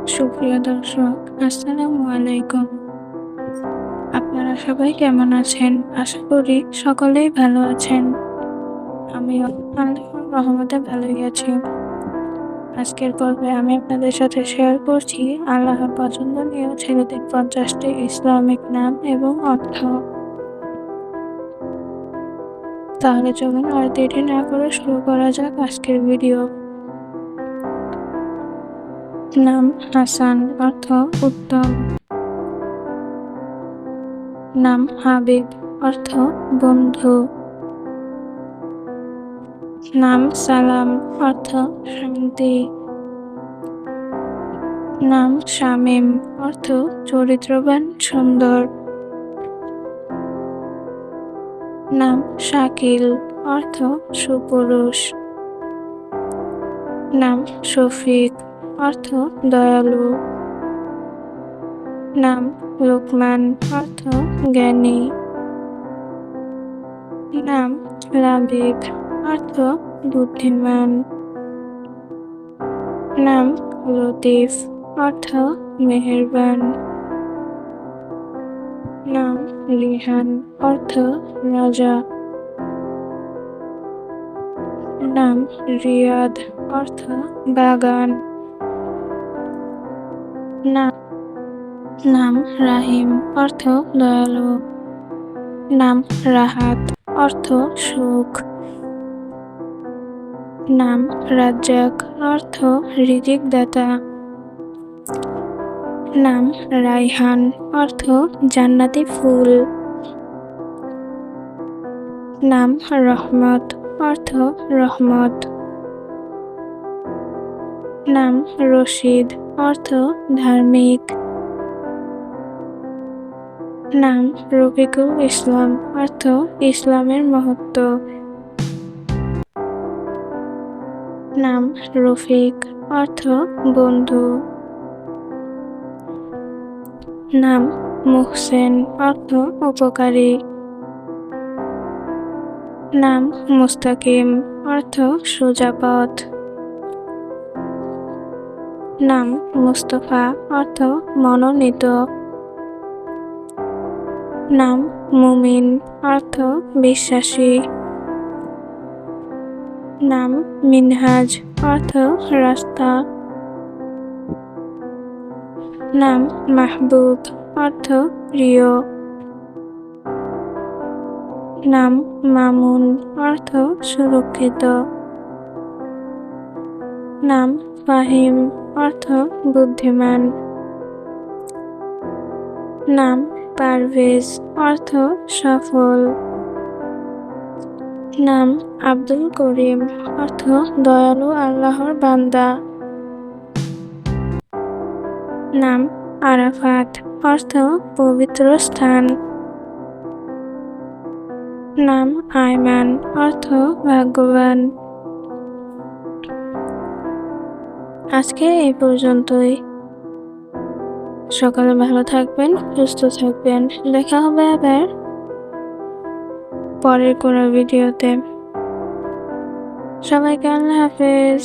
সুপ্রিয় দর্শক, আসসালামু আলাইকুম। আপনারা সবাই কেমন আছেন? আশা করি সকলেই ভালো আছেন। আমিও আল্লাহর রহমতে ভালোই আছি। আজকের পর্বে আমি আপনাদের সাথে শেয়ার করছি আল্লাহর পছন্দনীয় ছেলেদের ৫০টি ইসলামিক নাম এবং অর্থ। তাহলে চলুন আর দেরি না করে শুরু করা যাক আজকের ভিডিও। নাম হাসান, অর্থ উত্তম। নাম হাবিব, অর্থ বন্ধু। নাম সালাম, অর্থ শান্তি। নাম শামীম, অর্থ চরিত্রবান, সুন্দর। নাম শাকিল, অর্থ সুপুরুষ। নাম শফিক, অর্থ দয়ালু। নাম লোকমান, অর্থ জ্ঞানী। নাম লাবিব, অর্থ বুদ্ধিমান। নাম লতিফ, অর্থ মেহেরবান। নাম রিহান, অর্থ রাজা। নাম রিয়াদ, অর্থ বাগান। নাম নাম রাহিম, অর্থ দয়ালু। নাম রাহাত, অর্থ সুখ। নাম রাজ্জাক, অর্থ রিজিক দাতা। নাম রাইহান, অর্থ জান্নাতি ফুল। নাম রহমত, অর্থ রহমত। নাম রশিদ, অর্থ ধার্মিক। নাম রফিকুল ইসলাম, অর্থ ইসলামের মহত্ব। নাম রফিক, অর্থ বন্ধু। নাম মুহসেন, অর্থ উপকারী। নাম মুস্তাকিম, অর্থ সোজা পথ। নাম মুস্তফা, অর্থ মনোনীত। নাম মুমিন, অর্থ বিশ্বাসী। নাম মিনহাজ, অর্থ রাস্তা। নাম মাহবুব, অর্থ প্রিয়। নাম মামুন, অর্থ সুরক্ষিত। নাম ফাহিম, অর্থ বুদ্ধিমান। নাম পারভেজ, অর্থ সফল। নাম আব্দুল করিম, অর্থ দয়ালু আল্লাহর বান্দা। নাম আরাফাত, অর্থ পবিত্র স্থান। নাম আয়মান, অর্থ ভাগ্যবান। আজকে এই পর্যন্তই। সকালে ভালো থাকবেন, সুস্থ থাকবেন। দেখা হবে আবার পরের কোনো ভিডিওতে। সবাইকে আল্লাহ হাফেজ।